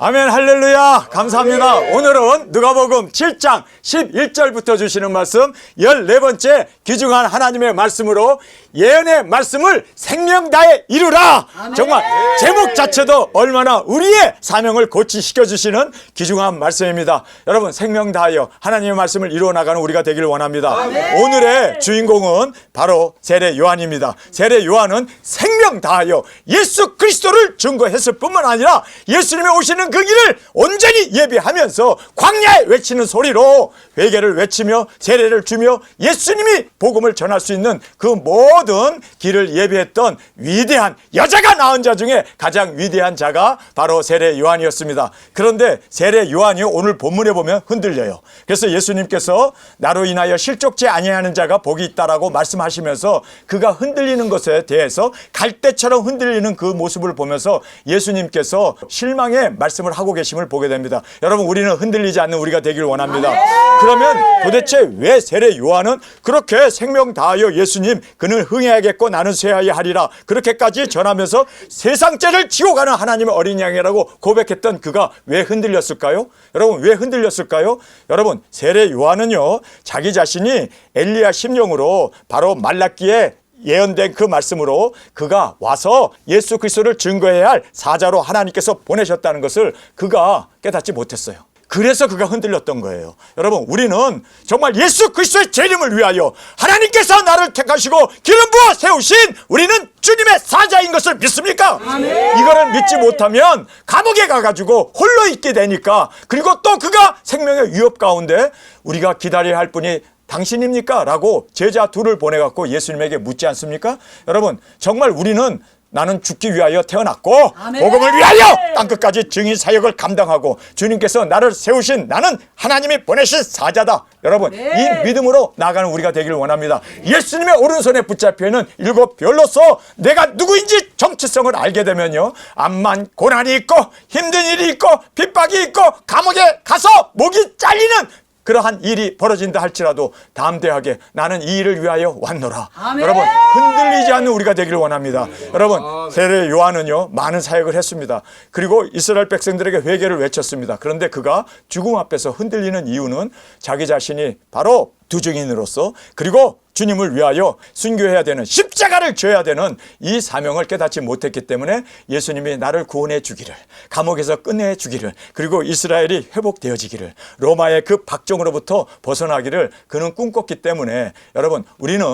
아멘, 할렐루야. 감사합니다. 오늘은 누가복음 7장 11절부터 주시는 말씀 14번째 귀중한 하나님의 말씀으로 예언의 말씀을 생명 다해 이루라. 정말 제목 자체도 얼마나 우리의 사명을 고치시켜 주시는 귀중한 말씀입니다. 여러분, 생명 다하여 하나님의 말씀을 이루어 나가는 우리가 되기를 원합니다. 오늘의 주인공은 바로 세례 요한입니다. 세례 요한은 생명 다하여 예수 그리스도를 증거했을 뿐만 아니라 예수님의 오시는 그 길을 온전히 예비하면서 광야에 외치는 소리로 회개를 외치며 세례를 주며 예수님이 복음을 전할 수 있는 그 모든 길을 예비했던 위대한, 여자가 낳은 자 중에 가장 위대한 자가 바로 세례 요한이었습니다. 그런데 세례 요한이 오늘 본문에 보면 흔들려요. 그래서 예수님께서 나로 인하여 실족지 아니하는 자가 복이 있다라고 말씀하시면서 그가 흔들리는 것에 대해서 갈대처럼 흔들리는 그 모습을 보면서 예수님께서 실망의 말씀을 하고 계심을 보게 됩니다. 여러분, 우리는 흔들리지 않는 우리가 되길 원합니다. 그러면 도대체 왜 세례 요한은 그렇게 생명 다하여 예수님 그는 흥해야겠고 나는 쇠하여 하리라 그렇게까지 전하면서 세상죄를 지고 가는 하나님의 어린 양이라고 고백했던 그가 왜 흔들렸을까요? 여러분, 왜 흔들렸을까요? 여러분, 세례 요한은요, 자기 자신이 엘리야 심령으로 바로 말라기에 예언된 그 말씀으로 그가 와서 예수 그리스도를 증거해야 할 사자로 하나님께서 보내셨다는 것을 그가 깨닫지 못했어요. 그래서 그가 흔들렸던 거예요. 여러분, 우리는 정말 예수 그리스도의 재림을 위하여 하나님께서 나를 택하시고 기름 부어 세우신 우리는 주님의 사자인 것을 믿습니까? 이거를 믿지 못하면 감옥에 가가지고 홀로 있게 되니까, 그리고 또 그가 생명의 위협 가운데 우리가 기다려야 할 분이 당신입니까? 라고 제자 둘을 보내갖고 예수님에게 묻지 않습니까? 여러분, 정말 우리는 나는 죽기 위하여 태어났고 복음을 위하여 땅끝까지 증인 사역을 감당하고 주님께서 나를 세우신 나는 하나님이 보내신 사자다. 여러분, 이 믿음으로 나아가는 우리가 되기를 원합니다. 예수님의 오른손에 붙잡혀 있는 7 별로서 내가 누구인지 정체성을 알게 되면요, 암만 고난이 있고 힘든 일이 있고 핍박이 있고 감옥에 가서 목이 잘리는 그러한 일이 벌어진다 할지라도 담대하게 나는 이 일을 위하여 왔노라. 여러분, 흔들리지 않는 우리가 되기를 원합니다. 여러분, 세례 요한은요, 많은 사역을 했습니다. 그리고 이스라엘 백성들에게 회개를 외쳤습니다. 그런데 그가 죽음 앞에서 흔들리는 이유는 자기 자신이 바로 두 증인으로서, 그리고 주님을 위하여 순교해야 되는, 십자가를 져야 되는 이 사명을 깨닫지 못했기 때문에 예수님이 나를 구원해 주기를, 감옥에서 끝내 주기를, 그리고 이스라엘이 회복되어지기를, 로마의 그 박정으로부터 벗어나기를 그는 꿈꿨기 때문에, 여러분, 우리는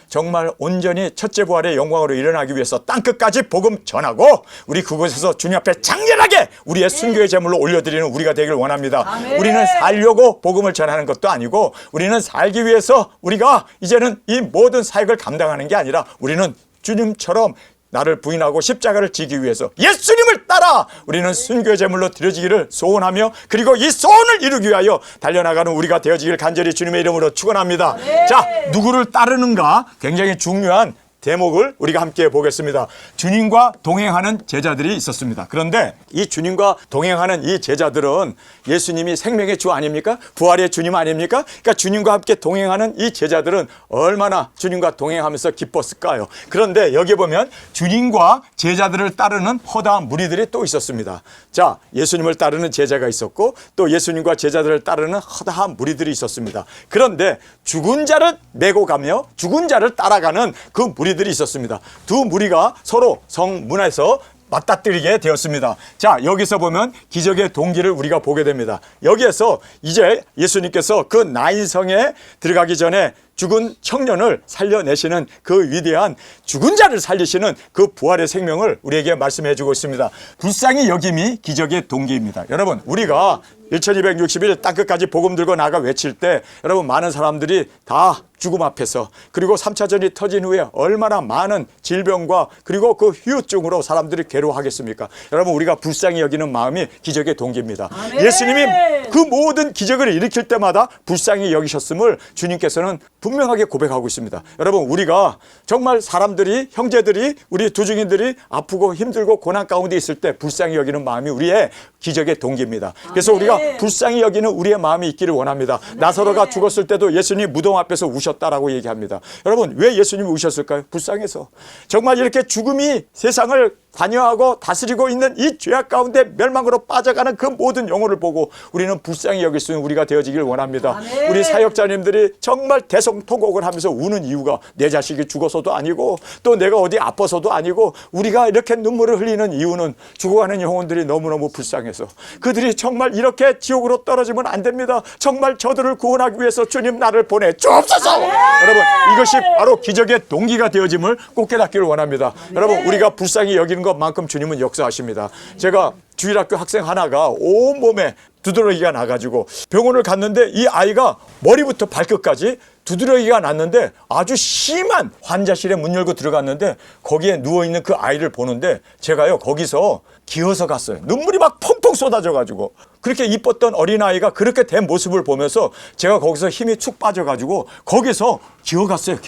정말 온전히 첫째 부활의 영광으로 일어나기 위해서 땅끝까지 복음 전하고 우리 그곳에서 주님 앞에 장렬하게 우리의 순교의 제물로 올려드리는 우리가 되길 원합니다. 우리는 살려고 복음을 전하는 것도 아니고, 우리는 살기 위해서 우리가 이제는 이 모든 사역을 감당하는 게 아니라 우리는 주님처럼 나를 부인하고 십자가를 지기 위해서 예수님을 따라 우리는 순교의 제물로 드려지기를 소원하며, 그리고 이 소원을 이루기 위하여 달려나가는 우리가 되어지기를 간절히 주님의 이름으로 축원합니다. 자, 누구를 따르는가 굉장히 중요한 대목을 우리가 함께 보겠습니다. 주님과 동행하는 제자들이 있었습니다. 그런데 이 주님과 동행하는 이 제자들은 예수님이 생명의 주 아닙니까? 부활의 주님 아닙니까? 그러니까 주님과 함께 동행하는 이 제자들은 얼마나 주님과 동행하면서 기뻤을까요? 그런데 여기 보면 주님과 제자들을 따르는 허다한 무리들이 또 있었습니다. 자, 예수님을 따르는 제자가 있었고 또 예수님과 제자들을 따르는 허다한 무리들이 있었습니다. 그런데 죽은 자를 메고 가며 죽은 자를 따라가는 그 무리들이 있었습니다. 두 무리가 서로 성문에서 맞닥뜨리게 되었습니다. 자, 여기서 보면 기적의 동기를 우리가 보게 됩니다. 여기에서 이제 예수님께서 그 나인성에 들어가기 전에 죽은 청년을 살려내시는 그 위대한 죽은 자를 살리시는 그 부활의 생명을 우리에게 말씀해 주고 있습니다. 불쌍히 여김이 기적의 동기입니다. 여러분, 우리가 1260일 땅끝까지 복음 들고 나가 외칠 때 여러분, 많은 사람들이 다 죽음 앞에서, 그리고 3차전이 터진 후에 얼마나 많은 질병과 그리고 그 후유증으로 사람들이 괴로워하겠습니까? 여러분, 우리가 불쌍히 여기는 마음이 기적의 동기입니다. 예수님이 그 모든 기적을 일으킬 때마다 불쌍히 여기셨음을 주님께서는 분명히 분명하게 고백하고 있습니다. 여러분, 우리가 정말 사람들이, 형제들이, 우리 두중인들이 아프고 힘들고 고난 가운데 있을 때 불쌍히 여기는 마음이 우리의 기적의 동기입니다. 그래서 우리가 불쌍히 여기는 우리의 마음이 있기를 원합니다. 나사로가 죽었을 때도 예수님 무덤 앞에서 우셨다라고 얘기합니다. 여러분, 왜 예수님이 우셨을까요? 불쌍해서. 정말 이렇게 죽음이 세상을 관여하고 다스리고 있는 이 죄악 가운데 멸망으로 빠져가는 그 모든 영혼을 보고 우리는 불쌍히 여길 수 있는 우리가 되어지길 원합니다. 우리 사역자님들이 정말 대성통곡을 하면서 우는 이유가 내 자식이 죽어서도 아니고 또 내가 어디 아파서도 아니고 우리가 이렇게 눈물을 흘리는 이유는 죽어가는 영혼들이 너무너무 불쌍해서 그들이 정말 이렇게 지옥으로 떨어지면 안 됩니다. 정말 저들을 구원하기 위해서 주님 나를 보내 주옵소서. 여러분, 이것이 바로 기적의 동기가 되어짐을 꼭 깨닫기를 원합니다. 여러분, 우리가 불쌍히 여기는 것만큼 주님은 역사하십니다. 제가 주일학교 학생 하나가 온몸에 두드러기가 나가지고 병원을 갔는데 이 아이가 머리부터 발끝까지 두드러기가 났는데 아주 심한 환자실에 문 열고 들어갔는데 거기에 누워있는 그 아이를 보는데 제가요 거기서 기어서 갔어요. 눈물이 막 펑펑 쏟아져가지고 그렇게 이뻤던 어린아이가 그렇게 된 모습을 보면서 제가 거기서 힘이 축 빠져가지고 거기서 기어갔어요.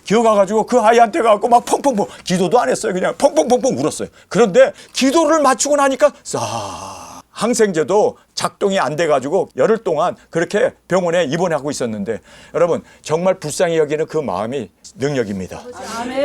기어가가지고 그 아이한테 가고 막 펑펑펑 기도도 안 했어요. 그냥 펑펑펑펑 울었어요. 그런데 기도를 마치고 나니까 항생제도 작동이 안 돼가지고 열흘 동안 그렇게 병원에 입원하고 있었는데 여러분 정말 불쌍히 여기는 그 마음이 능력입니다.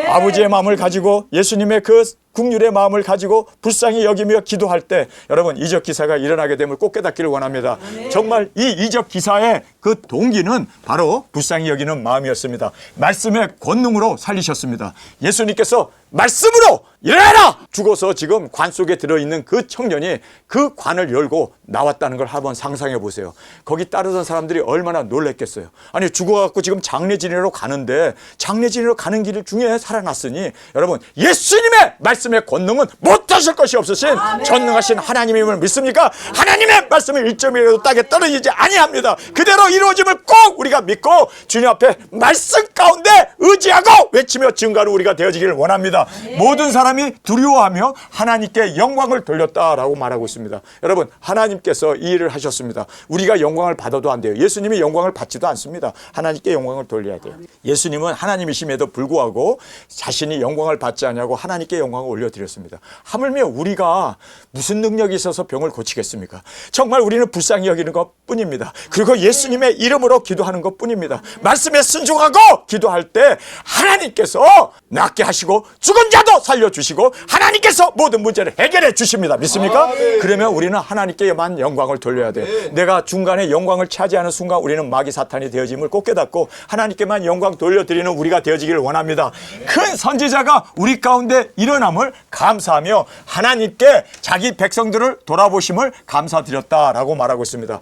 아버지의 마음을 가지고 예수님의 그 국률의 마음을 가지고 불쌍히 여기며 기도할 때 여러분 이적 기사가 일어나게 됨을 꼭 깨닫기를 원합니다. 정말 이 이적 기사의 그 동기는 바로 불쌍히 여기는 마음이었습니다. 말씀의 권능으로 살리셨습니다. 예수님께서 말씀으로 일어나라! 죽어서 지금 관 속에 들어있는 그 청년이 그 관을 열고 나왔다는 걸 한번 상상해 보세요. 거기 따르던 사람들이 얼마나 놀랬겠어요. 아니 죽어갖고 지금 장례 지내러 가는데 장례 지내러 가는 길 중에 살아났으니 여러분 예수님의 말씀의 권능은 못하실 것이 없으신 전능하신 하나님임을 믿습니까? 하나님의 말씀은 1점이라도 땅에 떨어지지 아니합니다. 그대로 이루어짐을 꼭 우리가 믿고 주님 앞에 말씀 가운데 의지하고 외치며 증거하는 우리가 되어지기를 원합니다. 모든 사람이 두려워하며 하나님께 영광을 돌렸다라고 말하고 있습니다. 여러분 하나님께서 이 일을 하셨습니다. 우리가 영광을 받아도 안 돼요. 예수님이 영광을 받지도 않습니다. 하나님께 영광을 돌려야 돼요. 예수님은 하나님이심에도 불구하고 자신이 영광을 받지 않냐고 하나님께 영광을 올려드렸습니다. 하물며 우리가 무슨 능력이 있어서 병을 고치겠습니까? 정말 우리는 불쌍히 여기는 것뿐입니다. 그리고 예수님의 이름으로 기도하는 것뿐입니다. 말씀에 순종하고 기도할 때 하나님께서 낫게 하시고 죽은 자도 살려주시고 하나님께서 모든 문제를 해결해 주십니다. 믿습니까? 그러면 우리는 하나님께만 영광을 돌려야 돼요. 내가 중간에 영광을 차지하는 순간 우리는 마귀 사탄이 되어짐을 꼭 깨닫고 하나님께만 영광 돌려드리는 우리가 되어지기를 원합니다. 큰 선지자가 우리 가운데 일어남을 감사하며 하나님께 자기 백성들을 돌아보심을 감사드렸다라고 말하고 있습니다.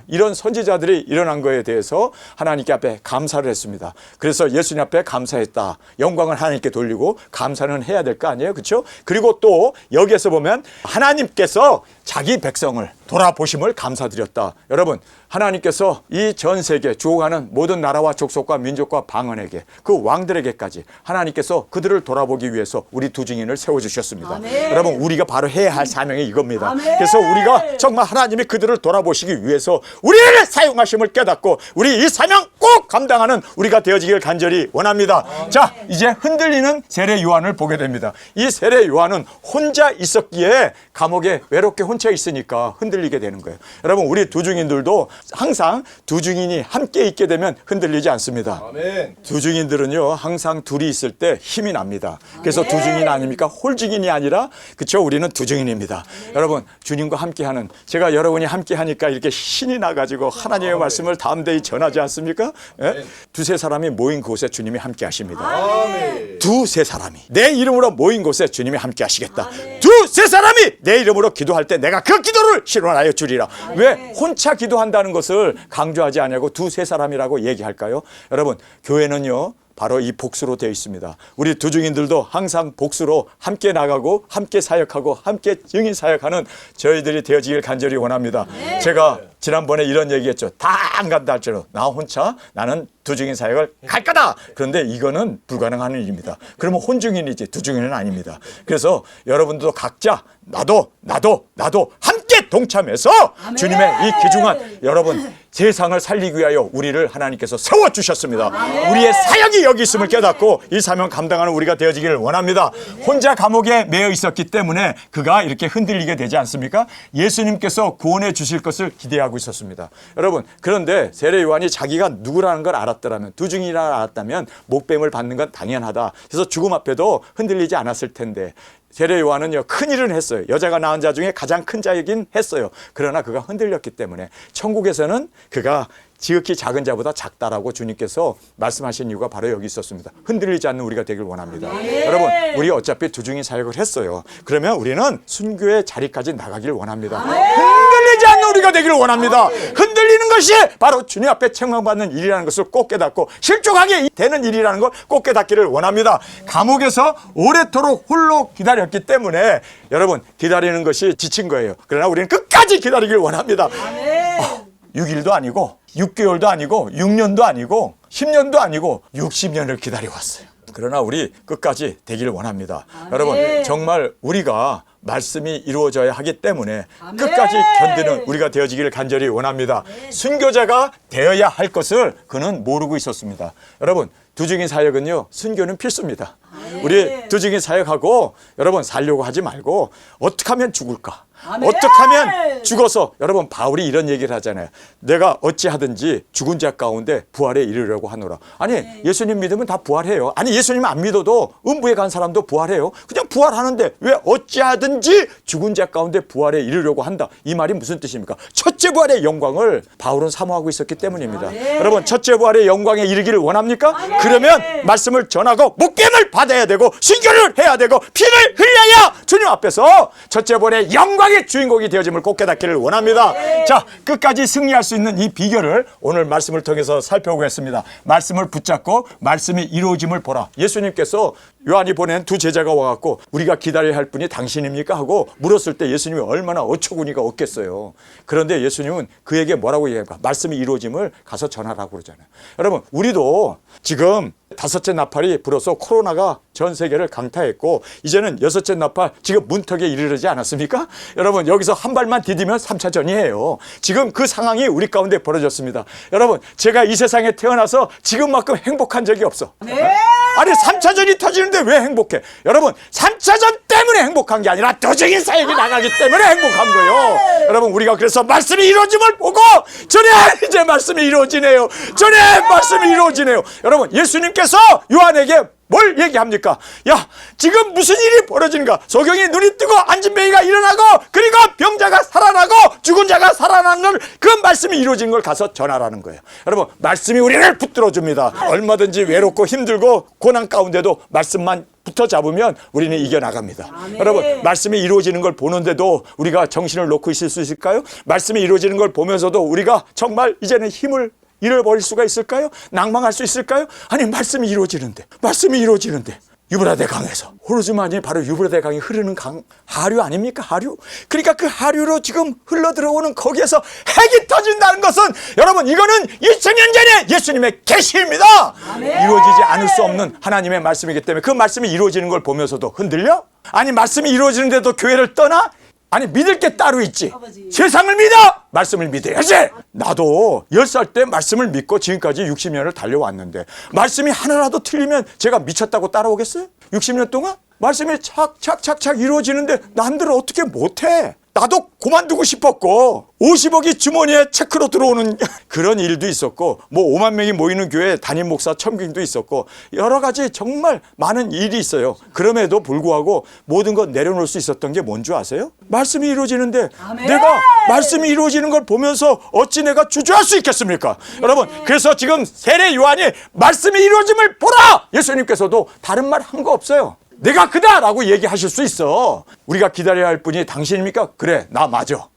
이런 선지자들이 일어난 거에 대해서 하나님께 앞에 감사를 했습니다. 그래서 예수님 앞에 감사했다. 영광을 하나님께 돌리고 감사는 해야 될 거 아니에요? 그렇죠? 그리고 또 여기에서 보면 하나님께서 자기 백성을 돌아보심을 감사드렸다. 여러분 하나님께서 이 전 세계 죽어가는 모든 나라와 족속과 민족과 방언에게 그 왕들에게까지 하나님께서 그들을 돌아보기 위해서 우리 두 증인을 세워주셨습니다. 여러분 우리가 바로 해야 할 사명이 이겁니다. 그래서 우리가 정말 하나님이 그들을 돌아보시기 위해서 우리를 사용하심을 깨닫고 우리 이 사명 꼭 감당하는 우리가 되어지길 간절히 원합니다. 자 이제 흔들리는 세례 요한을 보게 됩니다. 이 세례 요한은 혼자 있었기에 감옥에 외롭게 혼자 있으니까 흔들리게 되는 거예요. 여러분 우리 두 증인들도 항상 두 증인이 함께 있게 되면 흔들리지 않습니다. 두 증인들은요 항상 둘이 있을 때 힘이 납니다. 그래서 두 증인 아닙니까? 홀 증인이 아니라 그렇죠? 우리는 두 증인입니다. 여러분 주님과 함께하는 제가 여러분이 함께하니까 이렇게 신이 나가지고 하나님의 말씀을 담대히 전하지 않습니까? 예? 두세 사람이 모인 곳에 주님이 함께 하십니다. 두세 사람이 내 이름으로 모인 곳에 주님이 함께 하시겠다. 두세 사람이 내 이름으로 기도할 때 내가 그 기도를 실현하여 주리라. 왜 혼자 기도한다는 것을 강조하지 않냐고 두세 사람이라고 얘기할까요? 여러분 교회는요 바로 이 복수로 되어 있습니다. 우리 두 증인들도 항상 복수로 함께 나가고 함께 사역하고 함께 증인 사역하는 저희들이 되어지길 간절히 원합니다. 제가 지난번에 이런 얘기했죠. 다 안 간다 할지라도 나 혼자 나는 두중인 사역을 갈 거다. 그런데 이거는 불가능한 일입니다. 그러면 혼중인이지 두중인은 아닙니다. 그래서 여러분들도 각자 나도 함께 동참해서 아멘. 주님의 이 귀중한 여러분 세상을 살리기 위하여 우리를 하나님께서 세워주셨습니다. 우리의 사역이 여기 있음을 깨닫고 이 사명 감당하는 우리가 되어지기를 원합니다. 혼자 감옥에 매여 있었기 때문에 그가 이렇게 흔들리게 되지 않습니까? 예수님께서 구원해 주실 것을 기대하고 있었습니다. 여러분, 그런데 세례 요한이 자기가 누구라는 걸 알았더라면, 두중이라 알았다면 목뱀을 받는 건 당연하다. 그래서 죽음 앞에도 흔들리지 않았을 텐데 세례 요한은요 큰 일은 했어요. 여자가 낳은 자 중에 가장 큰 자이긴 했어요. 그러나 그가 흔들렸기 때문에 천국에서는 그가 지극히 작은 자보다 작다라고 주님께서 말씀하신 이유가 바로 여기 있었습니다. 흔들리지 않는 우리가 되길 원합니다. 여러분, 우리 어차피 두중인 사역을 했어요. 그러면 우리는 순교의 자리까지 나가길 원합니다. 흔들리지 않는 우리가 되길 원합니다. 흔들리는 것이 바로 주님 앞에 책망받는 일이라는 것을 꼭 깨닫고 실족하게 되는 일이라는 걸 꼭 깨닫기를 원합니다. 감옥에서 오래도록 홀로 기다렸기 때문에 여러분 기다리는 것이 지친 거예요. 그러나 우리는 끝까지 기다리길 원합니다. 6일도 아니고 6개월도 아니고 6년도 아니고 10년도 아니고 60년을 기다려왔어요. 그러나 우리 끝까지 되기를 원합니다. 여러분 정말 우리가 말씀이 이루어져야 하기 때문에 끝까지 견디는 우리가 되어지기를 간절히 원합니다. 순교자가 되어야 할 것을 그는 모르고 있었습니다. 여러분 두중인 사역은요 순교는 필수입니다. 우리 두중인 사역하고 여러분 살려고 하지 말고 어떻게 하면 죽을까? 어떻게 하면 죽어서 여러분 바울이 이런 얘기를 하잖아요. 내가 어찌하든지 죽은 자 가운데 부활에 이르려고 하노라. 아니 예수님 믿으면 다 부활해요. 아니 예수님 안 믿어도 음부에 간 사람도 부활해요. 그냥 부활하는데 왜 어찌하든지 죽은 자 가운데 부활에 이르려고 한다. 이 말이 무슨 뜻입니까? 첫째 부활의 영광을 바울은 사모하고 있었기 때문입니다. 여러분 첫째 부활의 영광에 이르기를 원합니까? 그러면 말씀을 전하고 목뱀을 받아야 되고 순교를 해야 되고 피를 흘려야 주님 앞에서 첫째 부활의 영광 주인공이 되어짐을 꼭 깨닫기를 원합니다. 자, 끝까지 승리할 수 있는 이 비결을 오늘 말씀을 통해서 살펴보겠습니다. 말씀을 붙잡고 말씀이 이루어짐을 보라. 예수님께서 요한이 보낸 두 제자가 와갖고 우리가 기다려야 할 분이 당신입니까? 하고 물었을 때 예수님이 얼마나 어처구니가 없겠어요. 그런데 예수님은 그에게 뭐라고 얘기할까? 말씀이 이루어짐을 가서 전하라고 그러잖아요. 여러분 우리도 지금 5째 나팔이 불어서 코로나가 전 세계를 강타했고 이제는 6째 나팔 지금 문턱에 이르르지 않았습니까? 여러분 여기서 한 발만 디디면 3차전이에요. 지금 그 상황이 우리 가운데 벌어졌습니다. 여러분 제가 이 세상에 태어나서 지금만큼 행복한 적이 없어. 아니 3차전이 터지는데 왜 행복해? 여러분 3차전 때문에 행복한 게 아니라 도적인 사역이 나가기 때문에 행복한 거예요. 여러분 우리가 그래서 말씀이 이루어짐을 보고 전에 이제 말씀이 이루어지네요. 전에 말씀이 이루어지네요. 여러분 예수님께서 요한에게 뭘 얘기합니까? 야 지금 무슨 일이 벌어지는가? 소경이 눈이 뜨고 안진뱅이가 일어나고 그리고 병자가 살아나고 죽은 자가 살아나는 걸 그 말씀이 이루어진 걸 가서 전하라는 거예요. 여러분 말씀이 우리를 붙들어줍니다. 얼마든지 외롭고 힘들고 고난 가운데도 말씀만 붙어 잡으면 우리는 이겨나갑니다. 여러분 말씀이 이루어지는 걸 보는데도 우리가 정신을 놓고 있을 수 있을까요? 말씀이 이루어지는 걸 보면서도 우리가 정말 이제는 힘을 잃어버릴 수가 있을까요? 낭망할 수 있을까요? 아니 말씀이 이루어지는데 유브라데 강에서 호르즈만이 바로 유브라데 강이 흐르는 강 하류 아닙니까? 하류. 그러니까 그 하류로 지금 흘러들어오는 거기에서 핵이 터진다는 것은 여러분 이거는 2000년 전에 예수님의 계시입니다. 이루어지지 않을 수 없는 하나님의 말씀이기 때문에 그 말씀이 이루어지는 걸 보면서도 흔들려? 아니 말씀이 이루어지는데도 교회를 떠나? 아니 믿을 게 따로 있지. 아버지. 세상을 믿어! 말씀을 믿어야지. 나도 10살 때 말씀을 믿고 지금까지 60년을 달려왔는데 말씀이 하나라도 틀리면 제가 미쳤다고 따라오겠어요? 60년 동안? 말씀이 착착착착 이루어지는데 남들은 어떻게 못해? 나도 그만두고 싶었고 50억이 주머니에 체크로 들어오는 그런 일도 있었고 뭐 5만 명이 모이는 교회 담임 목사 천빙도 있었고 여러 가지 정말 많은 일이 있어요. 그럼에도 불구하고 모든 것 내려놓을 수 있었던 게 뭔 줄 아세요? 말씀이 이루어지는데 내가 말씀이 이루어지는 걸 보면서 어찌 내가 주저할 수 있겠습니까? 여러분 그래서 지금 세례 요한이 말씀이 이루어짐을 보라! 예수님께서도 다른 말 한 거 없어요. 내가 그다라고 얘기하실 수 있어. 우리가 기다려야 할 분이 당신입니까? 그래 나 맞아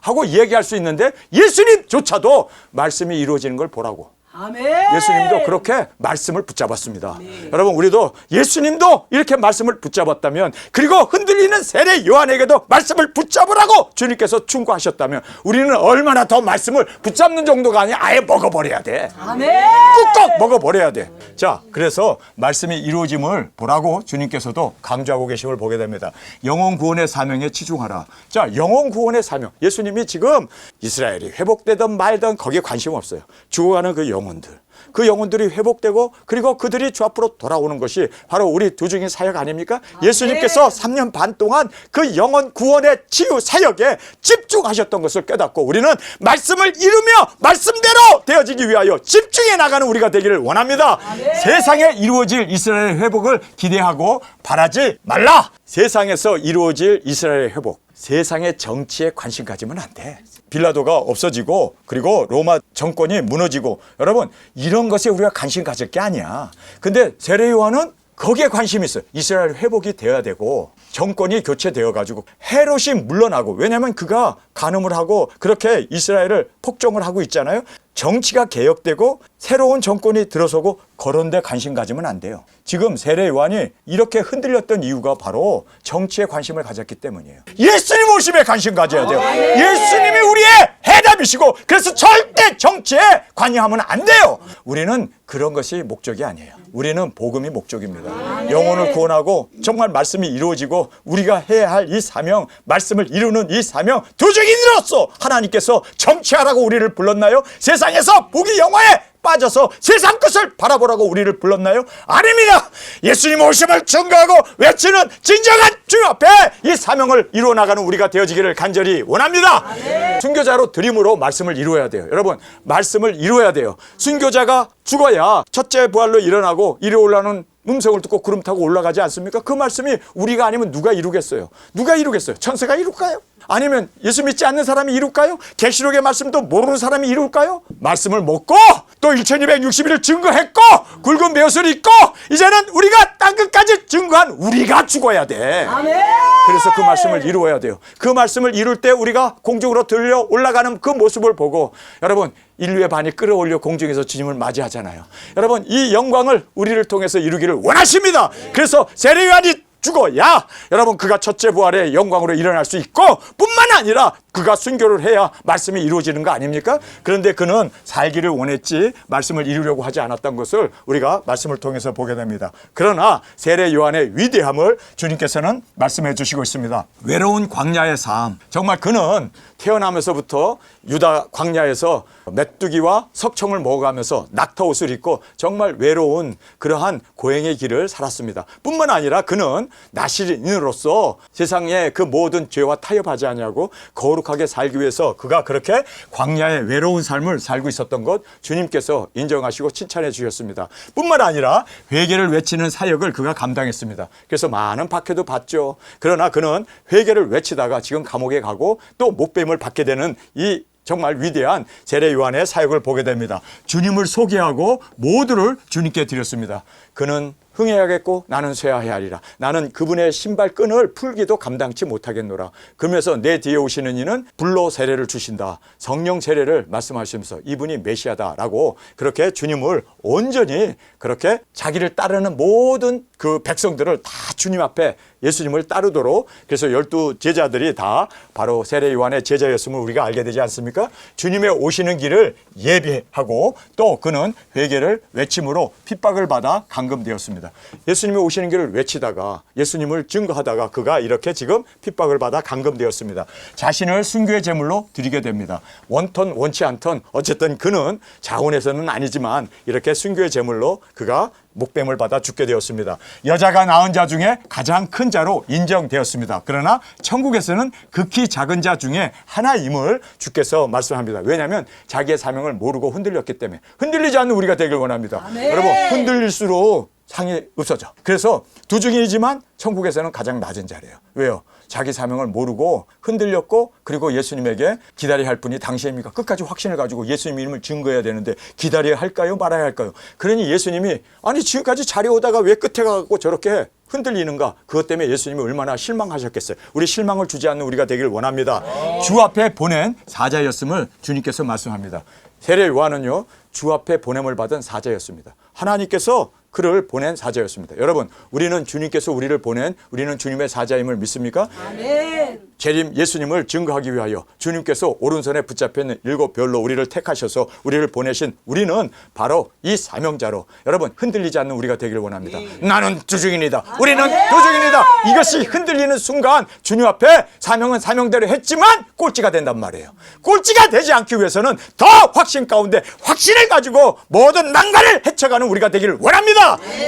하고 얘기할 수 있는데 예수님조차도 말씀이 이루어지는 걸 보라고 아멘. 예수님도 그렇게 말씀을 붙잡았습니다. 여러분, 우리도 예수님도 이렇게 말씀을 붙잡았다면, 그리고 흔들리는 세례 요한에게도 말씀을 붙잡으라고 주님께서 충고하셨다면, 우리는 얼마나 더 말씀을 붙잡는 정도가 아니라 아예 먹어버려야 돼. 아멘. 꾹꾹 먹어버려야 돼. 자, 그래서 말씀이 이루어짐을 보라고 주님께서도 강조하고 계심을 보게 됩니다. 영혼 구원의 사명에 치중하라. 자, 영혼 구원의 사명. 예수님이 지금 이스라엘이 회복되든 말든 거기에 관심 없어요. 죽어가는 그 영혼들이 회복되고, 그리고 그들이 주 앞으로 돌아오는 것이 바로 우리 두중인 사역 아닙니까? 예수님께서 3년 반 동안 그 영혼 구원의 치유 사역에 집중하셨던 것을 깨닫고, 우리는 말씀을 이루며 말씀대로 되어지기 위하여 집중해 나가는 우리가 되기를 원합니다. 세상에 이루어질 이스라엘의 회복을 기대하고 바라지 말라. 세상에서 이루어질 이스라엘의 회복, 세상의 정치에 관심 가지면 안 돼. 빌라도가 없어지고, 그리고 로마 정권이 무너지고, 여러분, 이런 것에 우리가 관심 가질 게 아니야. 근데 세례 요한은 거기에 관심이 있어요. 이스라엘 회복이 되어야 되고, 정권이 교체되어 가지고 헤롯이 물러나고, 왜냐하면 그가 간음을 하고 그렇게 이스라엘을 폭정을 하고 있잖아요. 정치가 개혁되고 새로운 정권이 들어서고, 그런 데 관심 가지면 안 돼요. 지금 세례 요한이 이렇게 흔들렸던 이유가 바로 정치에 관심을 가졌기 때문이에요. 예수님 오심에 관심 가져야 돼요. 예수님이 우리의 해답이시고, 그래서 절대 정치에 관여하면 안 돼요. 우리는 그런 것이 목적이 아니에요. 우리는 복음이 목적입니다. 영혼을 구원하고 정말 말씀이 이루어지고 우리가 해야 할 이 사명, 말씀을 이루는 이 사명, 두중인으로서 하나님께서 정치하라고 우리를 불렀나요? 세상에서 부귀 영화에 빠져서 세상 것을 바라보라고 우리를 불렀나요? 아닙니다. 예수님 오심을 증거하고 외치는 진정한 주 앞에 이 사명을 이루어 나가는 우리가 되어지기를 간절히 원합니다. 순교자로 드림으로 말씀을 이루어야 돼요. 여러분, 말씀을 이루어야 돼요. 순교자가 죽어야 첫째 부활로 일어나고 이리 올라오는 음성을 듣고 구름 타고 올라가지 않습니까? 그 말씀이 우리가 아니면 누가 이루겠어요? 누가 이루겠어요? 천사가 이룰까요? 아니면 예수 믿지 않는 사람이 이룰까요? 계시록의 말씀도 모르는 사람이 이룰까요? 말씀을 먹고 또 1260일을 증거했고 굵은 베옷을 입고 이제는 우리가 땅끝까지 증거한 우리가 죽어야 돼. 아멘. 그래서 그 말씀을 이루어야 돼요. 그 말씀을 이룰 때 우리가 공중으로 들려 올라가는 그 모습을 보고, 여러분, 인류의 반이 끌어올려 공중에서 주님을 맞이하잖아요. 여러분, 이 영광을 우리를 통해서 이루기를 원하십니다. 그래서 세례 요한이 죽어야 여러분 그가 첫째 부활의 영광으로 일어날 수 있고, 뿐만 아니라 그가 순교를 해야 말씀이 이루어지는 거 아닙니까? 그런데 그는 살기를 원했지 말씀을 이루려고 하지 않았던 것을 우리가 말씀을 통해서 보게 됩니다. 그러나 세례 요한의 위대함을 주님께서는 말씀해 주시고 있습니다. 외로운 광야의 삶, 정말 그는 태어나면서부터 유다 광야에서 메뚜기와 석청을 먹어가면서 낙타옷을 입고 정말 외로운 그러한 고행의 길을 살았습니다. 뿐만 아니라 그는 나시린으로서 세상의 그 모든 죄와 타협하지 않냐고 거룩하게 살기 위해서 그가 그렇게 광야의 외로운 삶을 살고 있었던 것 주님께서 인정하시고 칭찬해 주셨습니다. 뿐만 아니라 회개를 외치는 사역을 그가 감당했습니다. 그래서 많은 박해도 받죠. 그러나 그는 회개를 외치다가 지금 감옥에 가고 또 못뱀을 받게 되는 이 정말 위대한 세례 요한의 사역을 보게 됩니다. 주님을 소개하고 모두를 주님께 드렸습니다. 그는 흥해야겠고 나는 쇠하여야 하리라. 나는 그분의 신발끈을 풀기도 감당치 못하겠노라. 그러면서 내 뒤에 오시는 이는 불로 세례를 주신다. 성령 세례를 말씀하시면서 이분이 메시아다라고 그렇게 주님을 온전히 그렇게 자기를 따르는 모든 그 백성들을 다 주님 앞에 예수님을 따르도록, 그래서 12 제자들이 다 바로 세례 요한의 제자였음을 우리가 알게 되지 않습니까? 주님의 오시는 길을 예비하고 또 그는 회개를 외침으로 핍박을 받아 감금되었습니다. 예수님이 오시는 길을 외치다가 예수님을 증거하다가 그가 이렇게 지금 핍박을 받아 감금되었습니다. 자신을 순교의 제물로 드리게 됩니다. 원턴 원치 않던 어쨌든 그는 자원에서는 아니지만 이렇게 순교의 제물로 그가 목뱀을 받아 죽게 되었습니다. 여자가 낳은 자 중에 가장 큰 자로 인정되었습니다. 그러나 천국에서는 극히 작은 자 중에 하나임을 주께서 말씀합니다. 왜냐하면 자기의 사명을 모르고 흔들렸기 때문에. 흔들리지 않는 우리가 되길 원합니다. 아멘. 여러분, 흔들릴수록 상이 없어져. 그래서 두중이지만 천국에서는 가장 낮은 자리예요. 왜요? 자기 사명을 모르고 흔들렸고, 그리고 예수님에게 기다려야 할 분이 당신입니까? 끝까지 확신을 가지고 예수님 이름을 증거해야 되는데 기다려야 할까요? 말아야 할까요? 그러니 예수님이 아니 지금까지 잘해 오다가 왜 끝에 가고 저렇게 흔들리는가? 그것 때문에 예수님이 얼마나 실망하셨겠어요. 우리 실망을 주지 않는 우리가 되길 원합니다. 주 앞에 보낸 사자였음을 주님께서 말씀합니다. 세례 요한은요, 주 앞에 보냄을 받은 사자였습니다. 하나님께서 그를 보낸 사자였습니다. 여러분, 우리는 주님께서 우리를 보낸, 우리는 주님의 사자임을 믿습니까? 아멘. 재림 예수님을 증거하기 위하여 주님께서 오른손에 붙잡혀 있는 7별로 우리를 택하셔서 우리를 보내신 우리는 바로 이 사명자로, 여러분, 흔들리지 않는 우리가 되기를 원합니다. 나는 두중인이다. 우리는 두중인이다. 이것이 흔들리는 순간 주님 앞에 사명은 사명대로 했지만 꼴찌가 된단 말이에요. 꼴찌가 되지 않기 위해서는 더 확신 가운데 확신을 가지고 모든 난관을 헤쳐가는 우리가 되기를 원합니다.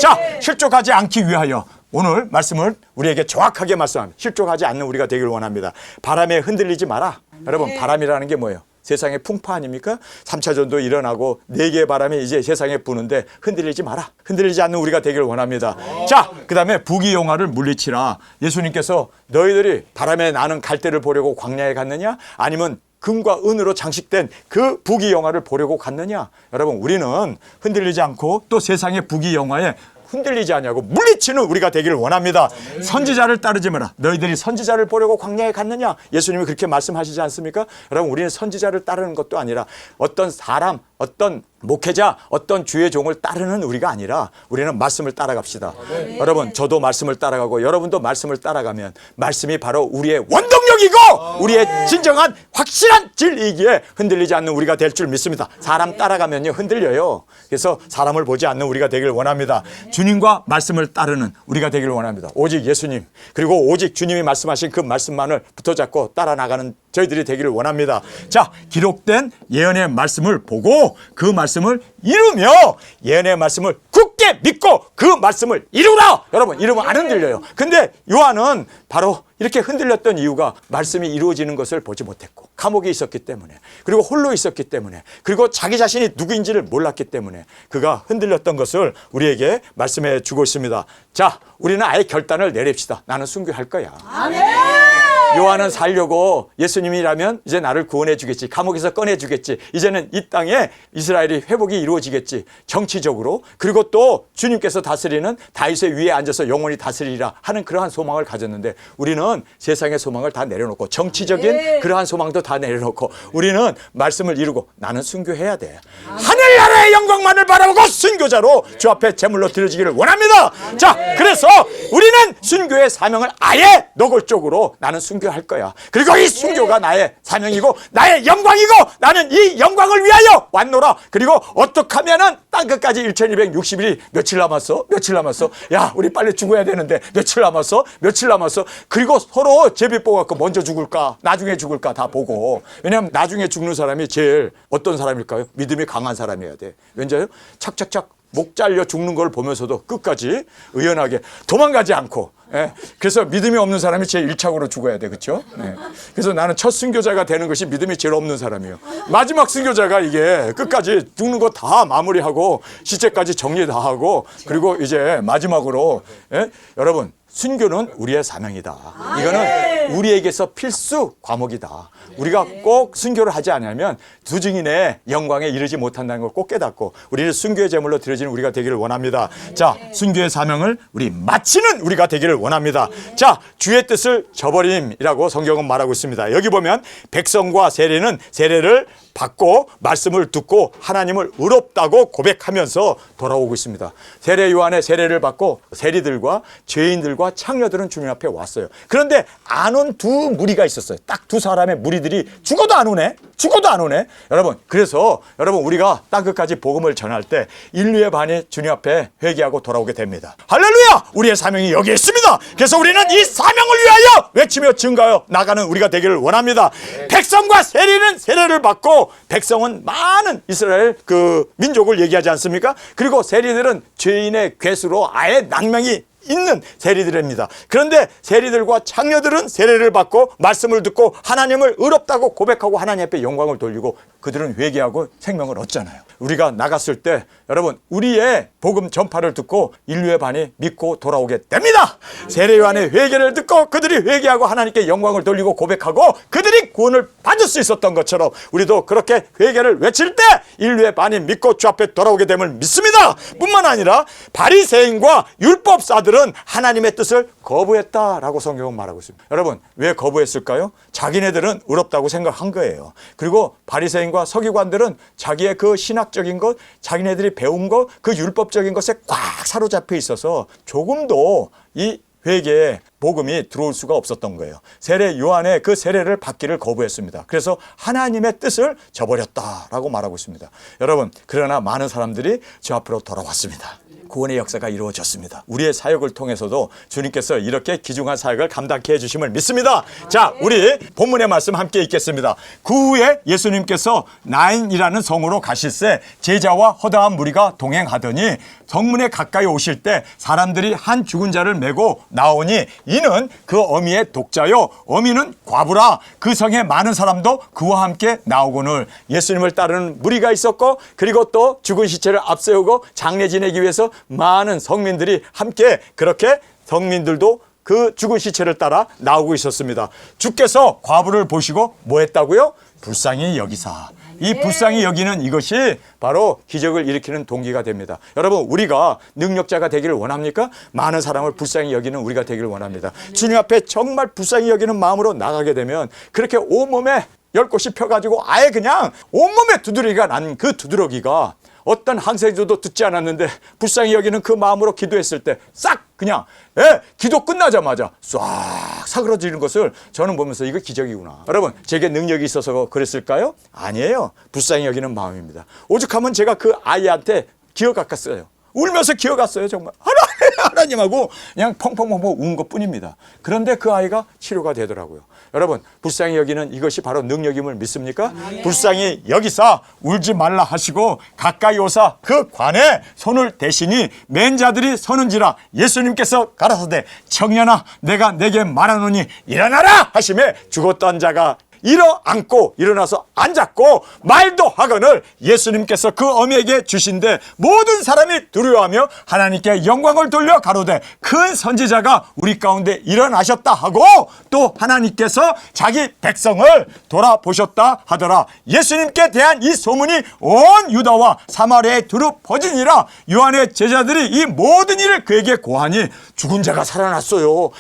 자, 실족하지 않기 위하여 오늘 말씀을 우리에게 정확하게 말씀합니다. 실족하지 않는 우리가 되기를 원합니다. 바람에 흔들리지 마라. 여러분, 바람이라는 게 뭐예요? 세상의 풍파 아닙니까? 3차 전도 일어나고 4개의 바람이 이제 세상에 부는데 흔들리지 마라. 흔들리지 않는 우리가 되기를 원합니다. 자, 그 다음에 부귀영화를 물리치라. 예수님께서 너희들이 바람에 나는 갈대를 보려고 광야에 갔느냐? 아니면 금과 은으로 장식된 그 부귀영화를 보려고 갔느냐? 여러분, 우리는 흔들리지 않고 또 세상의 부귀영화에 흔들리지 않냐고 물리치는 우리가 되기를 원합니다. 선지자를 따르지 마라. 너희들이 선지자를 보려고 광야에 갔느냐? 예수님이 그렇게 말씀하시지 않습니까? 여러분, 우리는 선지자를 따르는 것도 아니라 어떤 사람, 어떤 목회자, 어떤 주의 종을 따르는 우리가 아니라 우리는 말씀을 따라갑시다. 여러분, 저도 말씀을 따라가고 여러분도 말씀을 따라가면 말씀이 바로 우리의 원동력이고 우리의 진정한 확실한 진리이기에 흔들리지 않는 우리가 될 줄 믿습니다. 사람 따라가면요 흔들려요. 그래서 사람을 보지 않는 우리가 되기를 원합니다. 주님과 말씀을 따르는 우리가 되기를 원합니다. 오직 예수님, 그리고 오직 주님이 말씀하신 그 말씀만을 붙어잡고 따라 나가는 저희들이 되기를 원합니다. 자, 기록된 예언의 말씀을 보고 그 말씀을 이루며 예언의 말씀을 굳게 믿고 그 말씀을 이루라. 여러분, 이루면 안 흔들려요. 근데 요한은 바로 이렇게 흔들렸던 이유가 말씀이 이루어지는 것을 보지 못했고, 감옥에 있었기 때문에, 그리고 홀로 있었기 때문에, 그리고 자기 자신이 누구인지를 몰랐기 때문에 그가 흔들렸던 것을 우리에게 말씀해 주고 있습니다. 자, 우리는 아예 결단을 내립시다. 나는 순교할 거야. 아멘. 요한은 살려고 예수님이라면 이제 나를 구원해 주겠지. 감옥에서 꺼내 주겠지. 이제는 이 땅에 이스라엘이 회복이 이루어지겠지. 정치적으로. 그리고 또 주님께서 다스리는 다윗의 위에 앉아서 영원히 다스리라 하는 그러한 소망을 가졌는데, 우리는 세상의 소망을 다 내려놓고 정치적인 그러한 소망도 다 내려놓고 우리는 말씀을 이루고 나는 순교해야 돼. 하늘나라의 영광만을 바라보고 순교자로 주 앞에 제물로 드려지기를 원합니다. 자, 그래서 우리는 순교의 사명을 아예 노골적으로 나는 순교할 거야. 그리고 이 순교가 나의 사명이고 나의 영광이고 나는 이 영광을 위하여 왔노라. 그리고 어떻게 하면은 땅끝까지 1260일이 며칠 남았어? 며칠 남았어? 야, 우리 빨리 죽어야 되는데 며칠 남았어? 며칠 남았어? 그리고 서로 제비 뽑아갖고 먼저 죽을까 나중에 죽을까 다 보고. 왜냐하면 나중에 죽는 사람이 제일 어떤 사람일까요? 믿음이 강한 사람이어야 돼. 왠지요? 착착착 목 잘려 죽는 걸 보면서도 끝까지 의연하게 도망가지 않고. 예. 그래서 믿음이 없는 사람이 제일 1착으로 죽어야 돼. 그렇죠? 예. 그래서 나는 첫 순교자가 되는 것이 믿음이 제일 없는 사람이에요. 마지막 순교자가 이게 끝까지 죽는 거 다 마무리하고 시체까지 정리 다 하고 그리고 이제 마지막으로 여러분, 순교는 우리의 사명이다. 이거는 우리에게서 필수 과목이다. 우리가 꼭 순교를 하지 않으면 두 증인의 영광에 이르지 못한다는 걸 꼭 깨닫고 우리를 순교의 제물로 드려지는 우리가 되기를 원합니다. 자, 순교의 사명을 우리 마치는 우리가 되기를 원합니다. 자, 주의 뜻을 저버림이라고 성경은 말하고 있습니다. 여기 보면 백성과 세리는 세례를 받고 말씀을 듣고 하나님을 의롭다고 고백하면서 돌아오고 있습니다. 세례 요한의 세례를 받고 세리들과 죄인들과 창녀들은 주님 앞에 왔어요. 그런데 안 온 두 무리가 있었어요. 딱 두 사람의 무리들이 죽어도 안 오네. 죽어도 안 오네. 여러분, 그래서 여러분, 우리가 땅끝까지 복음을 전할 때 인류의 반이 주님 앞에 회개하고 돌아오게 됩니다. 할렐루야! 우리의 사명이 여기에 있습니다. 그래서 우리는 이 사명을 위하여 외치며 증가하여 나가는 우리가 되기를 원합니다. 백성과 세리는 세례를 받고, 백성은 많은 이스라엘 그 민족을 얘기하지 않습니까? 그리고 세리들은 죄인의 괴수로 아예 낭명이 있는 세리들입니다. 그런데 세리들과 장녀들은 세례를 받고 말씀을 듣고 하나님을 의롭다고 고백하고 하나님 앞에 영광을 돌리고 그들은 회개하고 생명을 얻잖아요. 우리가 나갔을 때 여러분 우리의 복음 전파를 듣고 인류의 반이 믿고 돌아오게 됩니다. 세례 요한의 회개를 듣고 그들이 회개하고 하나님께 영광을 돌리고 고백하고 그들이 구원을 받을 수 있었던 것처럼 우리도 그렇게 회개를 외칠 때 인류의 반이 믿고 주 앞에 돌아오게 됨을 믿습니다. 뿐만 아니라 바리새인과 율법사들은 하나님의 뜻을 거부했다라고 성경은 말하고 있습니다. 여러분 왜 거부했을까요? 자기네들은 의롭다고 생각한 거예요. 그리고 바리새인과 서기관들은 자기의 그 신학적인 것, 자기네들이 배운 것, 그 율법적인 것에 꽉 사로잡혀 있어서 조금도 이 회개에 복음이 들어올 수가 없었던 거예요. 세례 요한의 그 세례를 받기를 거부했습니다. 그래서 하나님의 뜻을 저버렸다라고 말하고 있습니다. 여러분 그러나 많은 사람들이 저 앞으로 돌아왔습니다. 구원의 역사가 이루어졌습니다. 우리의 사역을 통해서도 주님께서 이렇게 귀중한 사역을 감당케 해주심을 믿습니다. 자, 우리 본문의 말씀 함께 읽겠습니다. 그 후에 예수님께서 나인이라는 성으로 가실새 제자와 허다한 무리가 동행하더니 성문에 가까이 오실 때 사람들이 한 죽은 자를 메고 나오니 이는 그 어미의 독자요 어미는 과부라. 그 성에 많은 사람도 그와 함께 나오거늘. 예수님을 따르는 무리가 있었고 그리고 또 죽은 시체를 앞세우고 장례 지내기 위해서 많은 성민들이 함께 그렇게 성민들도 그 죽은 시체를 따라 나오고 있었습니다. 주께서 과부를 보시고 뭐 했다고요? 불쌍히 여기사. 이 불쌍히 여기는 이것이 바로 기적을 일으키는 동기가 됩니다. 여러분 우리가 능력자가 되기를 원합니까? 많은 사람을 불쌍히 여기는 우리가 되기를 원합니다. 주님 앞에 정말 불쌍히 여기는 마음으로 나가게 되면 그렇게 온몸에 10곳이 펴가지고 아예 그냥 온몸에 두드러기가 난 그 두드러기가 어떤 항생제도 듣지 않았는데 불쌍히 여기는 그 마음으로 기도했을 때 싹 그냥 기도 끝나자마자 싹 사그러지는 것을 저는 보면서 이거 기적이구나. 여러분 제게 능력이 있어서 그랬을까요? 아니에요. 불쌍히 여기는 마음입니다. 오죽하면 제가 그 아이한테 기어갔어요. 울면서 기어갔어요. 정말 하나님하고 그냥 펑펑펑펑 운 것뿐입니다. 그런데 그 아이가 치료가 되더라고요. 여러분 불쌍히 여기는 이것이 바로 능력임을 믿습니까? 불쌍히 여기사 울지 말라 하시고 가까이 오사 그 관에 손을 대시니 맨 자들이 서는지라. 예수님께서 가라사대 청년아 내가 내게 말하노니 일어나라 하시매 죽었던 자가 일어앉고 일어나서 앉았고 말도 하거늘 예수님께서 그 어미에게 주신데 모든 사람이 두려워하며 하나님께 영광을 돌려 가로되 큰 선지자가 우리 가운데 일어나셨다 하고 또 하나님께서 자기 백성을 돌아보셨다 하더라. 예수님께 대한 이 소문이 온 유다와 사마리아에 두루 퍼지니라. 요한의 제자들이 이 모든 일을 그에게 고하니 죽은 자가 살아났어요.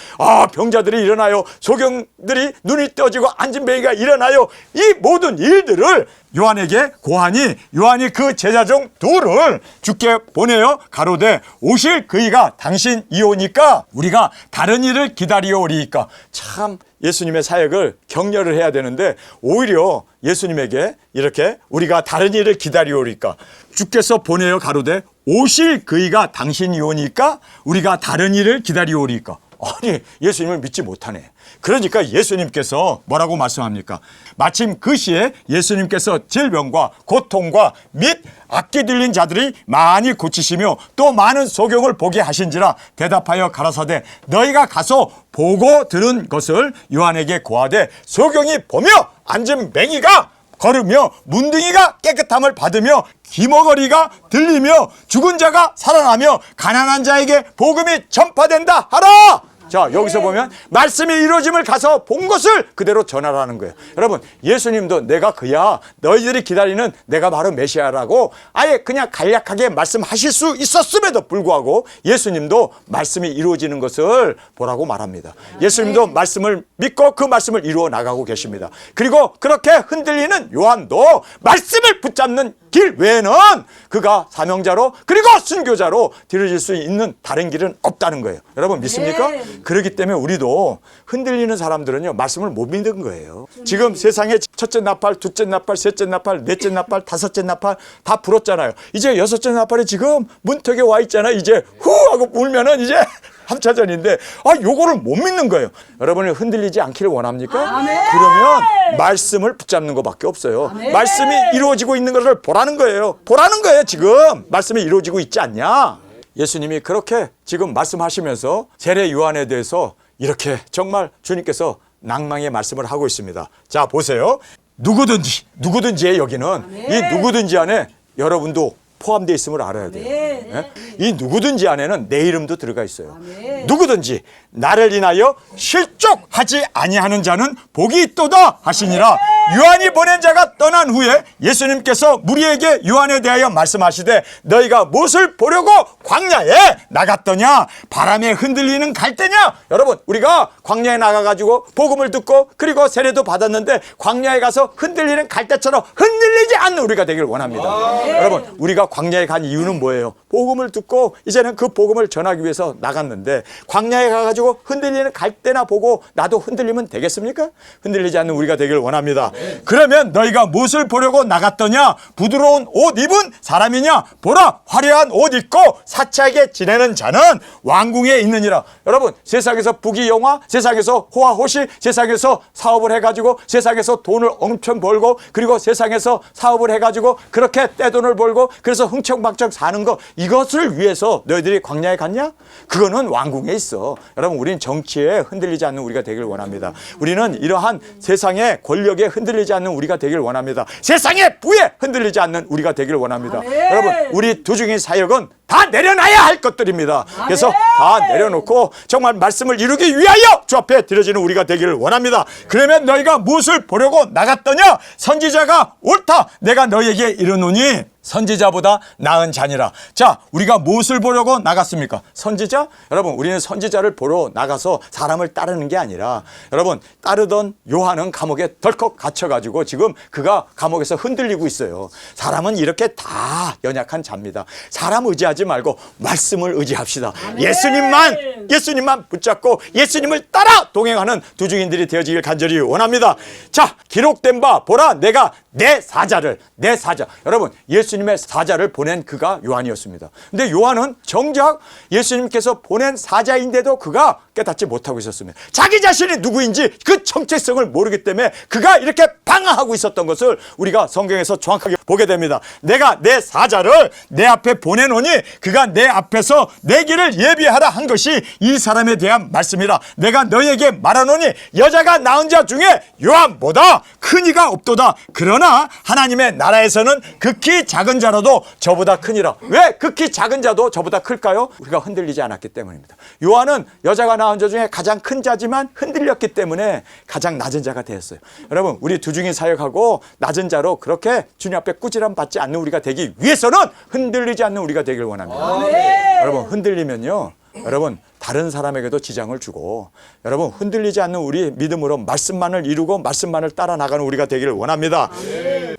병자들이 일어나요. 소경들이 눈이 떠지고 앉은 뱅이가 일어나요. 이 모든 일들을 요한에게 고하니 요한이 그 제자 중 둘을 주께 보내어 가로되 오실 그이가 당신이오니까 우리가 다른 일을 기다리오리이까. 참 예수님의 사역을 격려를 해야 되는데 오히려 예수님에게 이렇게 우리가 다른 일을 기다리오리까 주께서 보내어 가로되 오실 그이가 당신이오니까 우리가 다른 일을 기다리오리까. 아니 예수님을 믿지 못하네. 그러니까 예수님께서 뭐라고 말씀합니까? 마침 그 시에 예수님께서 질병과 고통과 및 악기 들린 자들이 많이 고치시며 또 많은 소경을 보게 하신지라 대답하여 가라사대 너희가 가서 보고 들은 것을 요한에게 고하되 소경이 보며 앉은 맹이가 걸으며 문둥이가 깨끗함을 받으며 귀머거리가 들리며 죽은 자가 살아나며 가난한 자에게 복음이 전파된다 하라. 자 여기서 보면 말씀이 이루어짐을 가서 본 것을 그대로 전하라는 거예요. 여러분 예수님도 내가 그야 너희들이 기다리는 내가 바로 메시아라고 아예 그냥 간략하게 말씀하실 수 있었음에도 불구하고 예수님도 말씀이 이루어지는 것을 보라고 말합니다. 예수님도 말씀을 믿고 그 말씀을 이루어 나가고 계십니다. 그리고 그렇게 흔들리는 요한도 말씀을 붙잡는 길 외에는 그가 사명자로 그리고 순교자로 드려질 수 있는 다른 길은 없다는 거예요. 여러분 믿습니까? 그렇기 때문에 우리도 흔들리는 사람들은요 말씀을 못 믿는 거예요. 지금 세상에 첫째 나팔, 둘째 나팔, 셋째 나팔, 넷째 나팔, 다섯째 나팔 다 불었잖아요. 이제 여섯째 나팔이 지금 문턱에 와 있잖아요. 이제 후 하고 울면은 이제 3차전인데 요거를 못 믿는 거예요. 여러분이 흔들리지 않기를 원합니까? 아멘. 그러면 말씀을 붙잡는 것밖에 없어요. 아멘. 말씀이 이루어지고 있는 것을 보라는 거예요. 보라는 거예요. 지금 말씀이 이루어지고 있지 않냐. 예수님이 그렇게 지금 말씀하시면서 세례 요한에 대해서 이렇게 정말 주님께서 낭망의 말씀을 하고 있습니다. 자, 보세요. 누구든지의 여기는 이 누구든지 안에 여러분도 포함되어 있음을 알아야 돼요. 네? 이 누구든지 안에는 내 이름도 들어가 있어요. 누구든지 나를 인하여 실족하지 아니하는 자는 복이 있도다 하시니라. 요한이 보낸 자가 떠난 후에 예수님께서 무리에게 요한에 대하여 말씀하시되 너희가 무엇을 보려고 광야에 나갔더냐? 바람에 흔들리는 갈대냐? 여러분, 우리가 광야에 나가가지고 복음을 듣고 그리고 세례도 받았는데 광야에 가서 흔들리는 갈대처럼 흔들리지 않는 우리가 되길 원합니다. 여러분, 우리가 광야에 간 이유는 뭐예요? 복음을 듣고 이제는 그 복음을 전하기 위해서 나갔는데 광야에 가가지고 흔들리는 갈대나 보고 나도 흔들리면 되겠습니까? 흔들리지 않는 우리가 되길 원합니다. 그러면 너희가 무엇을 보려고 나갔더냐? 부드러운 옷 입은 사람이냐? 보라, 화려한 옷 입고 사치하게 지내는 자는 왕궁에 있느니라. 여러분, 세상에서 부귀영화, 세상에서 호화호시, 세상에서 사업을 해가지고 세상에서 돈을 엄청 벌고 그리고 세상에서 사업을 해가지고 그렇게 떼돈을 벌고 그래서 흥청망청 사는 거, 이것을 위해서 너희들이 광야에 갔냐? 그거는 왕궁에 있어. 여러분, 우리는 정치에 흔들리지 않는 우리가 되길 원합니다. 우리는 이러한 세상의 권력에 흔들리지 않는 우리가 되길 원합니다. 세상의 부에 흔들리지 않는 우리가 되길 원합니다. 여러분, 우리 두중인 사역은 다 내려놔야 할 것들입니다. 그래서 다 내려놓고 정말 말씀을 이루기 위하여 주 앞에 드려지는 우리가 되기를 원합니다. 그러면 너희가 무엇을 보려고 나갔더냐? 선지자가 옳다. 내가 너희에게 이르노니 선지자보다 나은 자니라. 자, 우리가 무엇을 보려고 나갔습니까? 선지자? 여러분, 우리는 선지자를 보러 나가서 사람을 따르는 게 아니라, 여러분, 따르던 요한은 감옥에 덜컥 갇혀가지고 지금 그가 감옥에서 흔들리고 있어요. 사람은 이렇게 다 연약한 자입니다. 사람 의지하지 말고 말씀을 의지합시다. 예수님만 붙잡고 예수님을 따라 동행하는 두중인들이 되어지길 간절히 원합니다. 자, 기록된 바 보라, 내가 내 사자. 여러분, 예수님의 사자를 보낸 그가 요한이었습니다. 근데 요한은 정작 예수님께서 보낸 사자인데도 그가 깨닫지 못하고 있었습니다. 자기 자신이 누구인지 그 정체성을 모르기 때문에 그가 이렇게 방황하고 있었던 것을 우리가 성경에서 정확하게 보게 됩니다. 내가 내 사자를 내 앞에 보내노니 그가 내 앞에서 내 길을 예비하라 한 것이 이 사람에 대한 말씀이라. 내가 너희에게 말하노니 여자가 낳은 자 중에 요한보다 큰 이가 없도다. 그러나 하나님의 나라에서는 극히 작은 자라도 저보다 크니라. 왜 극히 작은 자도 저보다 클까요? 우리가 흔들리지 않았기 때문입니다. 요한은 여자가 낳은 자 중에 가장 큰 자지만 흔들렸기 때문에 가장 낮은 자가 되었어요. 여러분, 우리 두중인 사역하고 낮은 자로 그렇게 주님 앞에 꾸지람 받지 않는 우리가 되기 위해서는 흔들리지 않는 우리가 되길 원합니다. 여러분, 흔들리면요, 여러분, 다른 사람에게도 지장을 주고, 여러분, 흔들리지 않는 우리 믿음으로 말씀만을 이루고 말씀만을 따라 나가는 우리가 되기를 원합니다.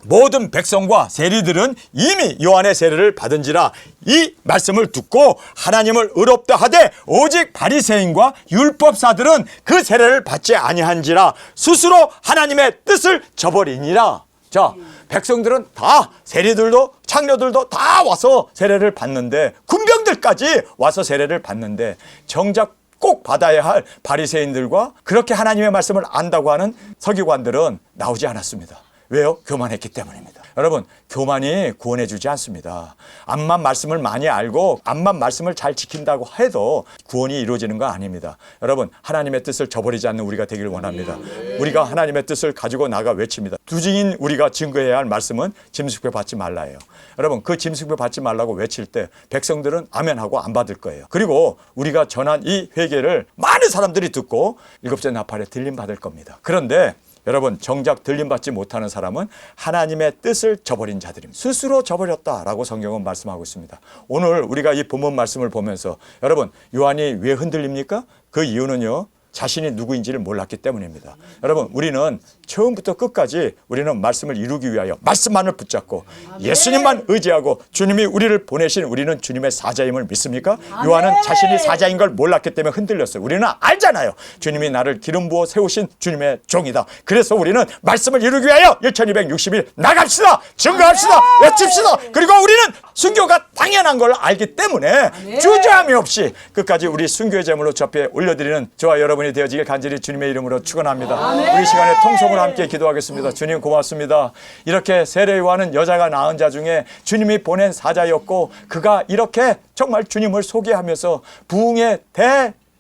모든 백성과 세리들은 이미 요한의 세례를 받은지라 이 말씀을 듣고 하나님을 의롭다 하되 오직 바리새인과 율법사들은 그 세례를 받지 아니한지라 스스로 하나님의 뜻을 저버리니라. 자, 백성들은 다, 세리들도 창녀들도 다 와서 세례를 받는데, 군병들까지 와서 세례를 받는데 정작 꼭 받아야 할 바리새인들과 그렇게 하나님의 말씀을 안다고 하는 서기관들은 나오지 않았습니다. 왜요? 교만했기 때문입니다. 여러분, 교만이 구원해 주지 않습니다. 암만 말씀을 많이 알고 암만 말씀을 잘 지킨다고 해도 구원이 이루어지는 거 아닙니다. 여러분, 하나님의 뜻을 저버리지 않는 우리가 되길 원합니다. 우리가 하나님의 뜻을 가지고 나가 외칩니다. 두중인 우리가 증거해야 할 말씀은 짐승표 받지 말라예요. 여러분, 그 짐승표 받지 말라고 외칠 때 백성들은 아멘하고 안 받을 거예요. 그리고 우리가 전한 이 회개를 많은 사람들이 듣고 일곱째 나팔에 들림 받을 겁니다. 그런데 여러분, 정작 들림받지 못하는 사람은 하나님의 뜻을 저버린 자들입니다. 스스로 저버렸다라고 성경은 말씀하고 있습니다. 오늘 우리가 이 본문 말씀을 보면서 여러분, 요한이 왜 흔들립니까? 그 이유는요, 자신이 누구인지를 몰랐기 때문입니다. 여러분, 우리는 처음부터 끝까지 우리는 말씀을 이루기 위하여 말씀만을 붙잡고 예수님만 의지하고 주님이 우리를 보내신 우리는 주님의 사자임을 믿습니까? 요한은 자신이 사자인 걸 몰랐기 때문에 흔들렸어요. 우리는 알잖아요. 주님이 나를 기름 부어 세우신 주님의 종이다. 그래서 우리는 말씀을 이루기 위하여 1260일 나갑시다. 증거합시다. 외칩시다. 그리고 우리는 순교가 당연한 걸 알기 때문에 주저함이 없이 끝까지 우리 순교의 제물로 주 앞에 올려드리는 저와 여러분이 되어지길 간절히 주님의 이름으로 축원합니다. 우리 시간에 통성을 함께 기도하겠습니다. 주님 고맙습니다. 이렇게 세례요한은 여자가 낳은 자 중에 주님이 보낸 사자였고 그가 이렇게 정말 주님을 소개하면서 부흥의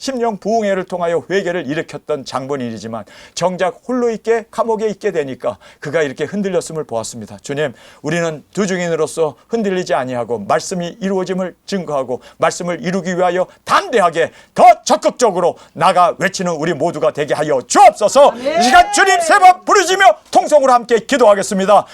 심령 부흥회를 통하여 회개를 일으켰던 장본인이지만 정작 홀로 있게 감옥에 있게 되니까 그가 이렇게 흔들렸음을 보았습니다. 주님, 우리는 두 증인으로서 흔들리지 아니하고 말씀이 이루어짐을 증거하고 말씀을 이루기 위하여 담대하게 더 적극적으로 나가 외치는 우리 모두가 되게 하여 주옵소서. 이 시간 주님 세 번 부르짖으며 통성으로 함께 기도하겠습니다.